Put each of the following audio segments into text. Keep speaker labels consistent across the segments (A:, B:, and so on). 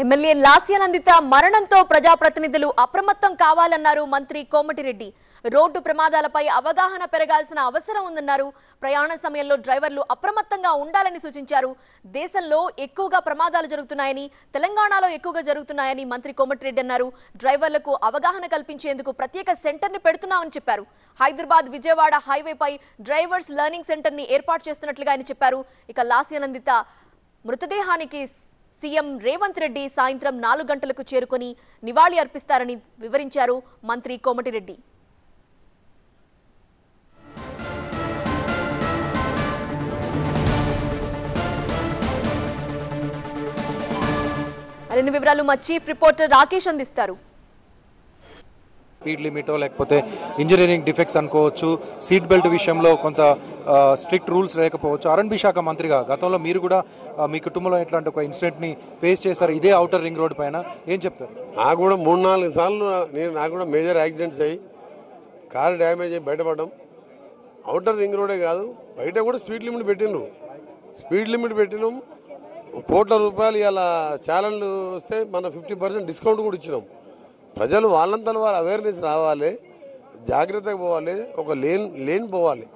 A: MLA Lasya Nanditha మరణంతో ప్రజాప్రతినిధులు అప్రమత్తం కావాలన్నారు మంత్రి కోమటిరెడ్డి. రోడ్డు ప్రమాదాలపై అవగాహన పెరగాల్సిన అవసరం ఉందన్నారు. ప్రయాణ సమయంలో డ్రైవర్లు అప్రమత్తంగా ఉండాలని సూచించారు. దేశంలో ఎక్కువగా ప్రమాదాలు జరుగుతున్నాయని, తెలంగాణలో ఎక్కువగా జరుగుతున్నాయని మంత్రి కోమటిరెడ్డి అన్నారు. డ్రైవర్లకు అవగాహన కల్పించేందుకు ప్రత్యేక సెంటర్ని పెడుతున్నామని చెప్పారు. హైదరాబాద్ విజయవాడ హైవేపై డ్రైవర్స్ లెర్నింగ్ సెంటర్ని ఏర్పాటు చేస్తున్నట్లుగా ఆయన చెప్పారు. ఇక లాస్యానందిత మృతదేహానికి సీఎం రేవంత్ రెడ్డి సాయంత్రం 4 గంటలకు చేరుకొని నివాళి అర్పిస్తారని వివరించారు మంత్రి కోమటిరెడ్డి. మరిన్ని వివరాలు మా చీఫ్ రిపోర్టర్ రాకేష్ అందిస్తారు.
B: స్పీడ్ లిమిటో లేకపోతే ఇంజనీరింగ్ డిఫెక్ట్స్ అనుకోవచ్చు, సీట్ బెల్ట్ విషయంలో కొంత స్ట్రిక్ట్ రూల్స్ లేకపోవచ్చు. ఆర్ఎండ్బి శాఖ మంత్రిగా గతంలో మీరు కూడా మీ కుటుంబంలో ఇట్లాంటి ఒక ఇన్సిడెంట్ని ఫేస్ చేశారు ఇదే ఔటర్ రింగ్ రోడ్ పైన, ఏం చెప్తారు?
C: నాకు కూడా 3-4 సార్లు నాకు కూడా మేజర్ యాక్సిడెంట్స్ అయ్యి కారు డ్యామేజ్ అయ్యి బయటపడడం. ఔటర్ రింగ్ రోడే కాదు, బయట కూడా స్పీడ్ లిమిట్ పెట్టినాం. స్పీడ్ లిమిట్ పెట్టినాం. కోట్ల రూపాయలు ఇలా ఛాలెంజ్ వస్తే మన 50% డిస్కౌంట్ కూడా ఇచ్చినాం. ప్రజలు వాళ్ళంతా వాళ్ళ అవేర్నెస్ రావాలి, జాగ్రత్తగా పోవాలి, ఒక లేన్ పోవాలి.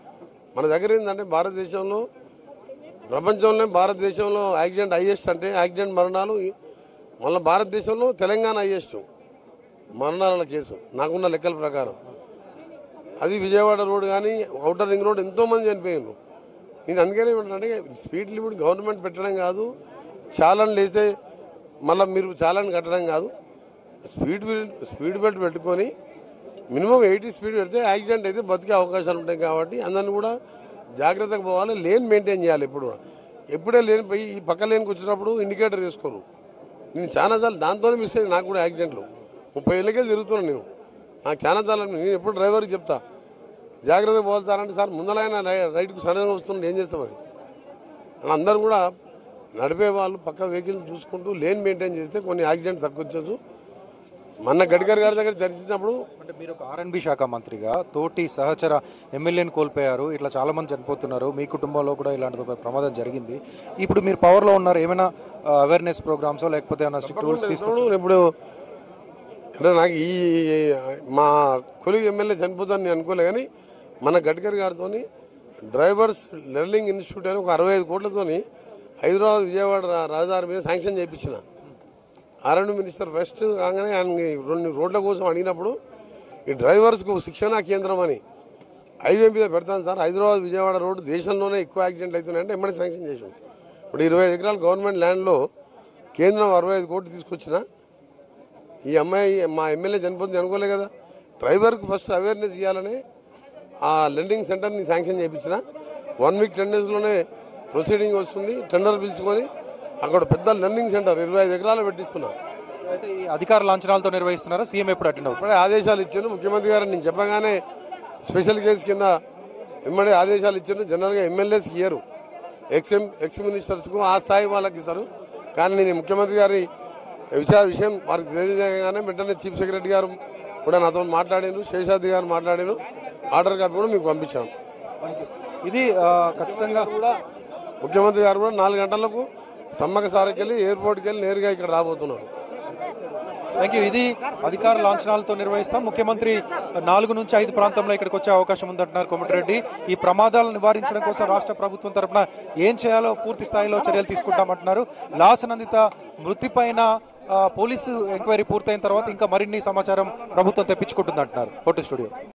C: మన దగ్గర ఏంటంటే భారతదేశంలో, భారతదేశంలో యాక్సిడెంట్ హైయెస్ట్ అంటే యాక్సిడెంట్ మరణాలు మళ్ళీ భారతదేశంలో తెలంగాణ హైయెస్ట్ మరణాల కేసు నాకున్న లెక్కల ప్రకారం. అది విజయవాడ రోడ్ కానీ ఔటర్ రింగ్ రోడ్ ఎంతోమంది చనిపోయారు. నేను అందుకనే ఏమంటానంటే స్పీడ్ లిమిట్ గవర్నమెంట్ పెట్టడం కాదు, చాలన్ వేస్తే మళ్ళీ మీరు చాలన్ కట్టడం కాదు. స్పీడ్ బెల్ట్ పెట్టుకొని మినిమం 80 స్పీడ్ పెడితే యాక్సిడెంట్ అయితే బతికే అవకాశాలు ఉంటాయి. కాబట్టి అందరిని కూడా జాగ్రత్తగా పోవాలి, లేన్ మెయింటైన్ చేయాలి. ఎప్పుడే లేని పోయి ఈ పక్క లేన్కి వచ్చినప్పుడు ఇండికేటర్ తీసుకోరు. నేను చాలాసార్లు దాంతోనే మిస్ అయ్యింది. నాకు కూడా యాక్సిడెంట్లు 30 ఏళ్ళకే తిరుగుతున్నాను నేను. నాకు చాలాసార్లు నేను ఎప్పుడు డ్రైవర్కి చెప్తా జాగ్రత్తగా పోల్చాలంటే, సార్ ముందలైనా రైట్కి సడన్గా వస్తుంది ఏం చేస్తామని. అందరూ కూడా నడిపే వాళ్ళు పక్క వెహికల్ చూసుకుంటూ లేన్ మెయింటైన్ చేస్తే కొన్ని యాక్సిడెంట్స్ తక్కువ. మొన్న గడ్కరీ గారి దగ్గర చర్చించినప్పుడు,
B: అంటే మీరు ఒక ఆర్ఎండ్బి శాఖ మంత్రిగా తోటి సహచర ఎమ్మెల్యేని కోల్పోయారు, ఇట్లా చాలా మంది చనిపోతున్నారు, మీ కుటుంబంలో కూడా ఇలాంటి ఒక ప్రమాదం జరిగింది. ఇప్పుడు మీరు పవర్లో ఉన్నారు, ఏమైనా అవేర్నెస్ ప్రోగ్రామ్స్ లేకపోతే ఏమైనా స్ట్రిక్ట్ రూల్స్ తీసుకున్నారు?
C: ఇప్పుడు అంటే నాకు ఈ మా కొలిగ్ ఎమ్మెల్యే చనిపోతాను నేను అనుకోలే, కానీ మన గడ్కరీ గారితో డ్రైవర్స్ లెర్నింగ్ ఇన్స్టిట్యూట్ అని ఒక 65 కోట్లతో హైదరాబాద్ విజయవాడ రహదారి మీద శాంక్షన్ చేయించిన. ఆర్ఎండ్బి మినిస్టర్ ఫస్ట్ కాగానే ఆయన 2 రోడ్ల కోసం అడిగినప్పుడు ఈ డ్రైవర్స్కు శిక్షణా కేంద్రం అని హైవే మీద పెడతాను సార్, హైదరాబాద్ విజయవాడ రోడ్డు దేశంలోనే ఎక్కువ యాక్సిడెంట్లు అవుతున్నాయంటే ఎమ్మడే శాంక్షన్ చేసాం. ఇప్పుడు 25 ఎకరాల గవర్నమెంట్ ల్యాండ్లో కేంద్రం 65 కోట్లు తీసుకొచ్చిన. ఈ అమ్మాయి మా ఎమ్మెల్యే చనిపోతుంది అనుకోలే కదా. డ్రైవర్కి ఫస్ట్ అవేర్నెస్ ఇవ్వాలని ఆ లెండింగ్ సెంటర్ని శాంక్షన్ చేయించిన. 1 వీక్ 10 డేస్లోనే ప్రొసీడింగ్ వస్తుంది. టెండర్ పిలుచుకొని అక్కడ పెద్ద లెర్నింగ్ సెంటర్ 25 ఎకరాలు పెట్టిస్తున్నా.
B: అయితే ఈ అధికార లాంఛనాలతో నిర్వహిస్తున్నారా? సీఎం ఎప్పుడు అటెండ్ అవుతారు?
C: ఇప్పుడే ఆదేశాలు ఇచ్చాను ముఖ్యమంత్రి గారు. నేను చెప్పగానే స్పెషల్ కేసు కింద వెంబడే ఆదేశాలు ఇచ్చాను. జనరల్గా ఎమ్మెల్యేస్కి ఇయ్యరు, ఎక్స్ మినిస్టర్స్కు ఆ స్థాయి వాళ్ళకి ఇస్తారు. కానీ నేను ముఖ్యమంత్రి గారి విషయం వారికి తెలియజేయగానే వెంటనే చీఫ్ సెక్రటరీ గారు కూడా నాతో మాట్లాడారు, శేషాద్రి గారు మాట్లాడారు. ఆర్డర్ కాపీ కూడా మీకు పంపించాను.
B: ఇది ఖచ్చితంగా
C: ముఖ్యమంత్రి గారు కూడా 4 గంటలకు సమ్మక సారకి వెళ్ళి ఎయిర్పోర్ట్కి వెళ్ళి నేరుగా ఇక్కడ రాబోతున్నారు.
B: Thank you. ఇది అధికార లాంఛనాలతో నిర్వహిస్తాం. ముఖ్యమంత్రి 4 నుంచి 5 ప్రాంతంలో ఇక్కడికి వచ్చే అవకాశం ఉందంటున్నారు కోమటిరెడ్డి. ఈ ప్రమాదాలను నివారించడం కోసం రాష్ట్ర ప్రభుత్వం తరఫున ఏం చేయాలో పూర్తి స్థాయిలో చర్యలు తీసుకుంటామంటున్నారు. లాస్యానందిత మృతి పైన పోలీసు ఎంక్వైరీ పూర్తయిన తర్వాత ఇంకా మరిన్ని సమాచారం ప్రభుత్వం తెప్పించుకుంటుందంటున్నారు. Photo studio.